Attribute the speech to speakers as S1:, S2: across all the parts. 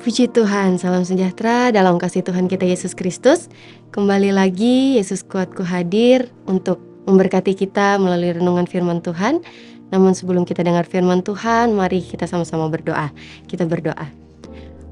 S1: Puji Tuhan, salam sejahtera dalam kasih Tuhan kita Yesus Kristus. Kembali lagi Yesus Kuatku hadir untuk memberkati kita melalui renungan firman Tuhan. Namun sebelum kita dengar firman Tuhan, mari kita sama-sama berdoa. Kita berdoa.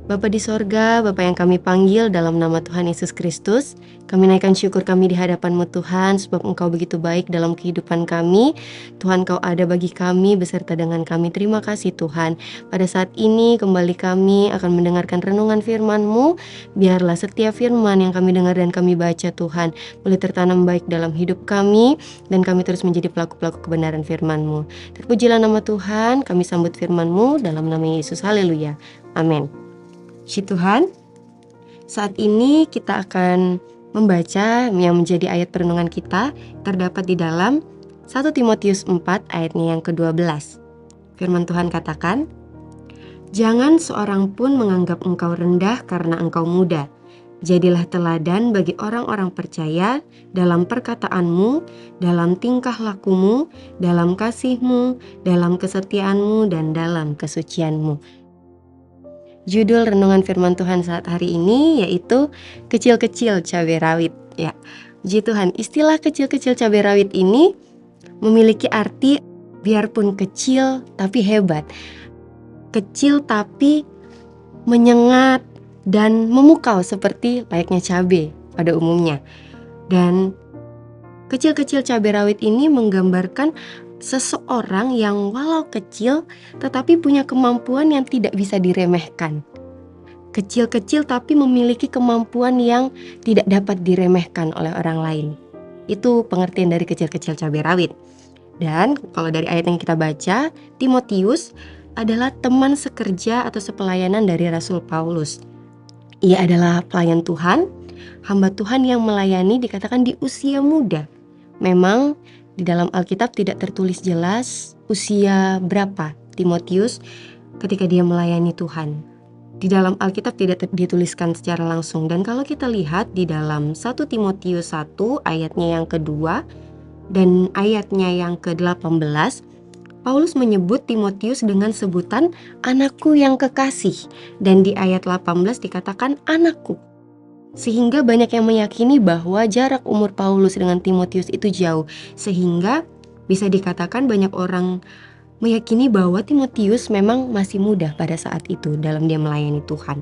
S1: Bapa di sorga, Bapa yang kami panggil dalam nama Tuhan Yesus Kristus, kami naikkan syukur kami di hadapan-Mu Tuhan, sebab Engkau begitu baik dalam kehidupan kami. Tuhan, Kau ada bagi kami beserta dengan kami. Terima kasih Tuhan. Pada saat ini kembali kami akan mendengarkan renungan firman-Mu. Biarlah setiap firman yang kami dengar dan kami baca Tuhan boleh tertanam baik dalam hidup kami, dan kami terus menjadi pelaku-pelaku kebenaran firman-Mu. Terpujilah nama Tuhan, kami sambut firman-Mu dalam nama Yesus. Haleluya. Amin. Puji Tuhan, saat ini kita akan membaca yang menjadi ayat perenungan kita terdapat di dalam 1 Timotius 4 ayatnya yang ke-12. Firman Tuhan katakan, "Jangan seorang pun menganggap engkau rendah karena engkau muda. Jadilah teladan bagi orang-orang percaya dalam perkataanmu, dalam tingkah lakumu, dalam kasihmu, dalam kesetiaanmu, dan dalam kesucianmu." Judul renungan firman Tuhan saat hari ini yaitu kecil-kecil cabai rawit. Ya, puji Tuhan, istilah kecil-kecil cabai rawit ini memiliki arti biarpun kecil tapi hebat. Kecil tapi menyengat dan memukau seperti layaknya cabai pada umumnya. Dan kecil-kecil cabai rawit ini menggambarkan seseorang yang walau kecil tetapi punya kemampuan yang tidak bisa diremehkan. Kecil-kecil tapi memiliki kemampuan yang tidak dapat diremehkan oleh orang lain. Itu pengertian dari kecil-kecil cabai rawit. Dan kalau dari ayat yang kita baca, Timotius adalah teman sekerja atau sepelayanan dari Rasul Paulus. Ia adalah pelayan Tuhan, hamba Tuhan yang melayani dikatakan di usia muda. Memang di dalam Alkitab tidak tertulis jelas usia berapa Timotius ketika dia melayani Tuhan. Di dalam Alkitab tidak dituliskan secara langsung. Dan kalau kita lihat di dalam 1 Timotius 1 ayatnya yang kedua dan ayatnya yang ke-18, Paulus menyebut Timotius dengan sebutan anakku yang kekasih. Dan di ayat 18 dikatakan anakku. Sehingga banyak yang meyakini bahwa jarak umur Paulus dengan Timotius itu jauh. Sehingga bisa dikatakan banyak orang meyakini bahwa Timotius memang masih muda pada saat itu dalam dia melayani Tuhan.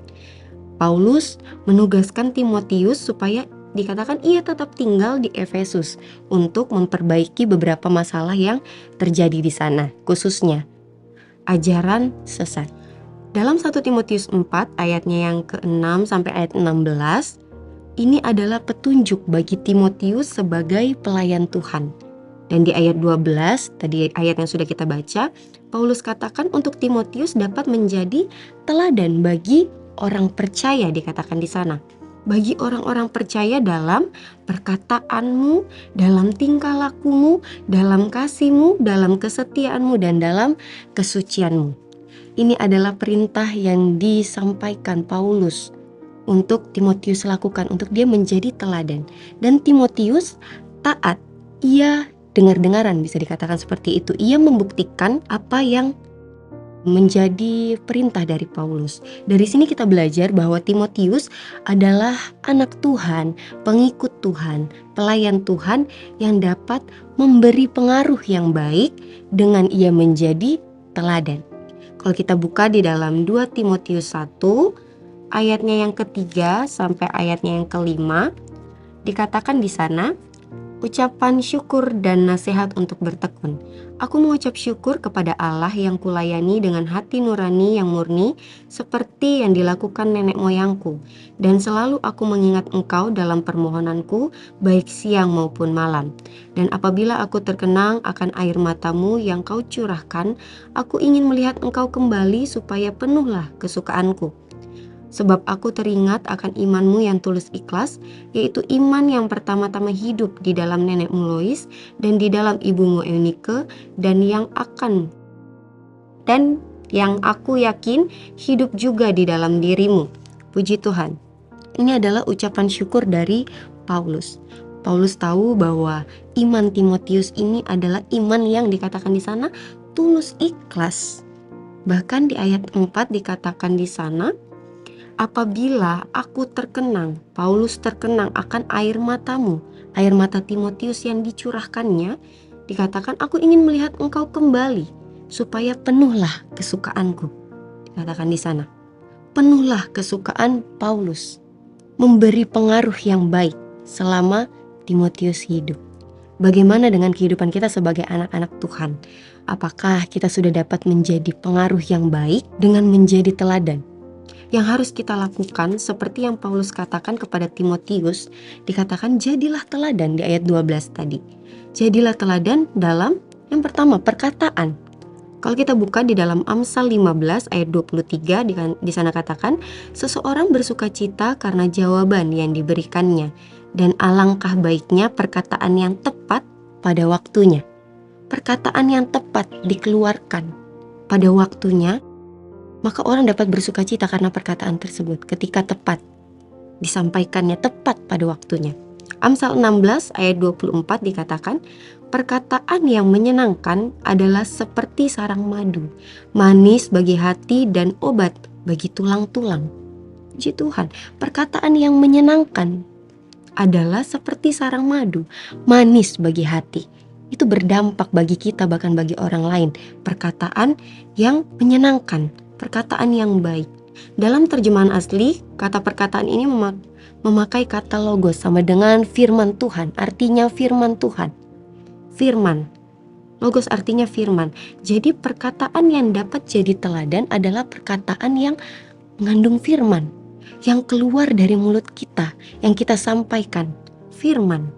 S1: Paulus menugaskan Timotius supaya dikatakan ia tetap tinggal di Efesus untuk memperbaiki beberapa masalah yang terjadi di sana, khususnya ajaran sesat. Dalam 1 Timotius 4 ayatnya yang ke-6 sampai ayat 16, ini adalah petunjuk bagi Timotius sebagai pelayan Tuhan. Dan di ayat 12, tadi ayat yang sudah kita baca, Paulus katakan untuk Timotius dapat menjadi teladan bagi orang percaya, dikatakan di sana. Bagi orang-orang percaya dalam perkataanmu, dalam tingkah lakumu, dalam kasihmu, dalam kesetiaanmu, dan dalam kesucianmu. Ini adalah perintah yang disampaikan Paulus untuk Timotius lakukan, untuk dia menjadi teladan. Dan Timotius taat, ia dengar-dengaran bisa dikatakan seperti itu. Ia membuktikan apa yang menjadi perintah dari Paulus. Dari sini kita belajar bahwa Timotius adalah anak Tuhan, pengikut Tuhan, pelayan Tuhan yang dapat memberi pengaruh yang baik dengan ia menjadi teladan. Kalau kita buka di dalam 2 Timotius 1 ayatnya yang ketiga sampai ayatnya yang kelima, dikatakan di sana, ucapan syukur dan nasihat untuk bertekun. Aku mengucap syukur kepada Allah yang kulayani dengan hati nurani yang murni seperti yang dilakukan nenek moyangku. Dan selalu aku mengingat engkau dalam permohonanku baik siang maupun malam. Dan apabila aku terkenang akan air matamu yang kau curahkan, aku ingin melihat engkau kembali supaya penuhlah kesukaanku. Sebab aku teringat akan imanmu yang tulus ikhlas, yaitu iman yang pertama-tama hidup di dalam nenekmu Lois dan di dalam ibumu Eunike, dan yang aku yakin hidup juga di dalam dirimu. Puji Tuhan. Ini adalah ucapan syukur dari Paulus. Paulus tahu bahwa iman Timotius ini adalah iman yang dikatakan di sana tulus ikhlas. Bahkan di ayat 4 dikatakan di sana, Apabila aku terkenang, Paulus terkenang akan air matamu, air mata Timotius yang dicurahkannya, dikatakan aku ingin melihat engkau kembali, supaya penuhlah kesukaanku. Dikatakan di sana, penuhlah kesukaan Paulus, memberi pengaruh yang baik selama Timotius hidup. Bagaimana dengan kehidupan kita sebagai anak-anak Tuhan? Apakah kita sudah dapat menjadi pengaruh yang baik dengan menjadi teladan? Yang harus kita lakukan seperti yang Paulus katakan kepada Timotius, dikatakan jadilah teladan di ayat 12 tadi. Jadilah teladan dalam yang pertama perkataan. Kalau kita buka di dalam Amsal 15 ayat 23 di sana katakan, seseorang bersukacita karena jawaban yang diberikannya, dan alangkah baiknya perkataan yang tepat pada waktunya. Perkataan yang tepat dikeluarkan pada waktunya, maka orang dapat bersukacita karena perkataan tersebut ketika tepat disampaikannya, tepat pada waktunya. Amsal 16 ayat 24 dikatakan, perkataan yang menyenangkan adalah seperti sarang madu, manis bagi hati dan obat bagi tulang-tulang. Puji Tuhan, perkataan yang menyenangkan adalah seperti sarang madu, manis bagi hati. Itu berdampak bagi kita, bahkan bagi orang lain. Perkataan yang menyenangkan, perkataan yang baik. Dalam terjemahan asli, kata perkataan ini memakai kata logos sama dengan firman Tuhan, artinya firman Tuhan. Firman, logos artinya firman. Jadi perkataan yang dapat jadi teladan adalah perkataan yang mengandung firman, yang keluar dari mulut kita, yang kita sampaikan. Firman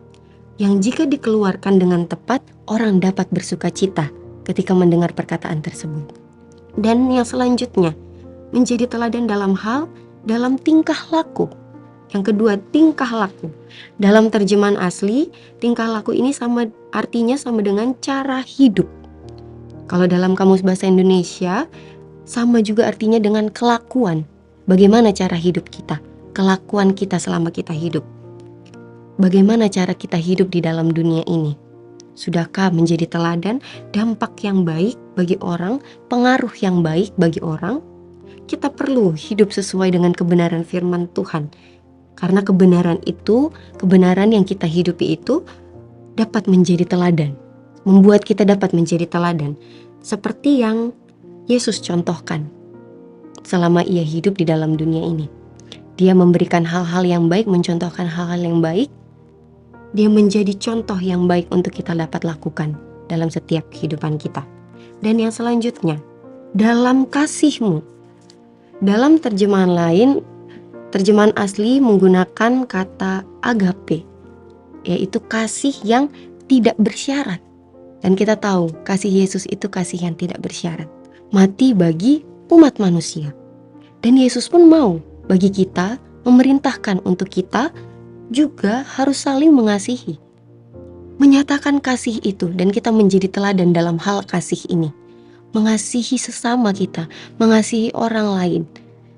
S1: yang jika dikeluarkan dengan tepat, orang dapat bersukacita ketika mendengar perkataan tersebut. Dan yang selanjutnya, menjadi teladan dalam tingkah laku. Yang kedua, tingkah laku. Dalam terjemahan asli, tingkah laku ini artinya sama dengan cara hidup. Kalau dalam Kamus Bahasa Indonesia, sama juga artinya dengan kelakuan. Bagaimana cara hidup kita, kelakuan kita selama kita hidup. Bagaimana cara kita hidup di dalam dunia ini? Sudahkah menjadi teladan, dampak yang baik bagi orang, pengaruh yang baik bagi orang? Kita perlu hidup sesuai dengan kebenaran firman Tuhan. Karena kebenaran itu, kebenaran yang kita hidupi itu dapat menjadi teladan. Membuat kita dapat menjadi teladan. Seperti yang Yesus contohkan selama ia hidup di dalam dunia ini. Dia memberikan hal-hal yang baik, mencontohkan hal-hal yang baik. Dia menjadi contoh yang baik untuk kita dapat lakukan dalam setiap kehidupan kita. Dan yang selanjutnya, dalam kasih-Mu. Dalam terjemahan lain, terjemahan asli menggunakan kata agape, yaitu kasih yang tidak bersyarat. Dan kita tahu kasih Yesus itu kasih yang tidak bersyarat. Mati bagi umat manusia. Dan Yesus pun mau bagi kita, memerintahkan untuk kita juga harus saling mengasihi. Menyatakan kasih itu dan kita menjadi teladan dalam hal kasih ini. Mengasihi sesama kita, mengasihi orang lain.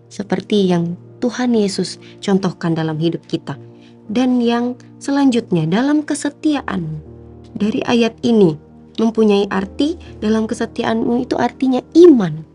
S1: Seperti yang Tuhan Yesus contohkan dalam hidup kita. Dan yang selanjutnya dalam kesetiaan. Dari ayat ini mempunyai arti, dalam kesetiaanmu itu artinya iman.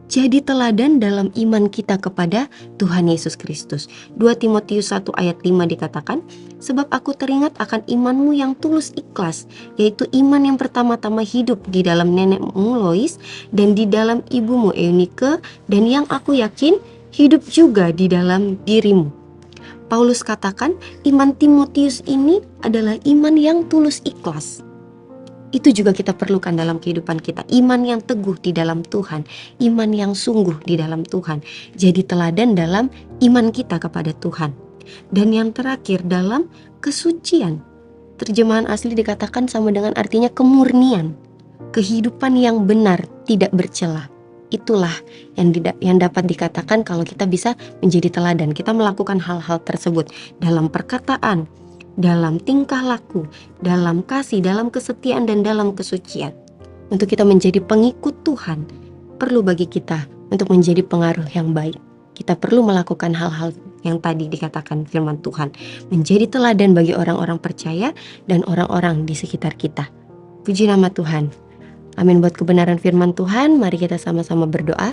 S1: Jadi teladan dalam iman kita kepada Tuhan Yesus Kristus. 2 Timotius 1 ayat 5 dikatakan, sebab aku teringat akan imanmu yang tulus ikhlas, yaitu iman yang pertama-tama hidup di dalam nenekmu Lois dan di dalam ibumu Eunike, dan yang aku yakin hidup juga di dalam dirimu. Paulus katakan iman Timotius ini adalah iman yang tulus ikhlas. Itu juga kita perlukan dalam kehidupan kita. Iman yang teguh di dalam Tuhan. Iman yang sungguh di dalam Tuhan. Jadi teladan dalam iman kita kepada Tuhan. Dan yang terakhir dalam kesucian. Terjemahan asli dikatakan sama dengan artinya kemurnian. Kehidupan yang benar, tidak bercela. Itulah yang dapat dikatakan kalau kita bisa menjadi teladan. Kita melakukan hal-hal tersebut dalam perkataan, dalam tingkah laku, dalam kasih, dalam kesetiaan, dan dalam kesucian. Untuk kita menjadi pengikut Tuhan, perlu bagi kita untuk menjadi pengaruh yang baik. Kita perlu melakukan hal-hal yang tadi dikatakan firman Tuhan, menjadi teladan bagi orang-orang percaya dan orang-orang di sekitar kita. Puji nama Tuhan. Amin. Buat kebenaran firman Tuhan, mari kita sama-sama berdoa.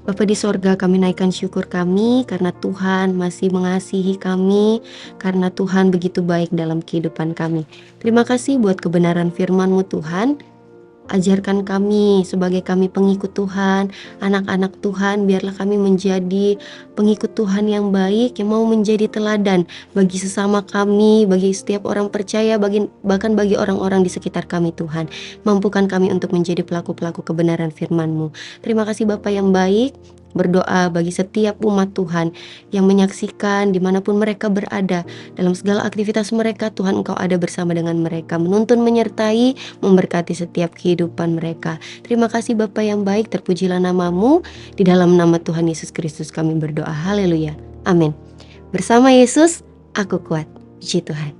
S1: Bapa di sorga, kami naikkan syukur kami karena Tuhan masih mengasihi kami, karena Tuhan begitu baik dalam kehidupan kami. Terima kasih buat kebenaran firman-Mu Tuhan. Ajarkan kami sebagai kami pengikut Tuhan, anak-anak Tuhan, biarlah kami menjadi pengikut Tuhan yang baik, yang mau menjadi teladan bagi sesama kami, bagi setiap orang percaya, bahkan bagi orang-orang di sekitar kami Tuhan. Mampukan kami untuk menjadi pelaku-pelaku kebenaran firman-Mu. Terima kasih Bapa yang baik. Berdoa bagi setiap umat Tuhan yang menyaksikan dimanapun mereka berada, dalam segala aktivitas mereka, Tuhan Engkau ada bersama dengan mereka, menuntun, menyertai, memberkati setiap kehidupan mereka. Terima kasih Bapa yang baik, terpujilah nama-Mu. Di dalam nama Tuhan Yesus Kristus kami berdoa. Haleluya. Amin. Bersama Yesus, aku kuat. Puji Tuhan.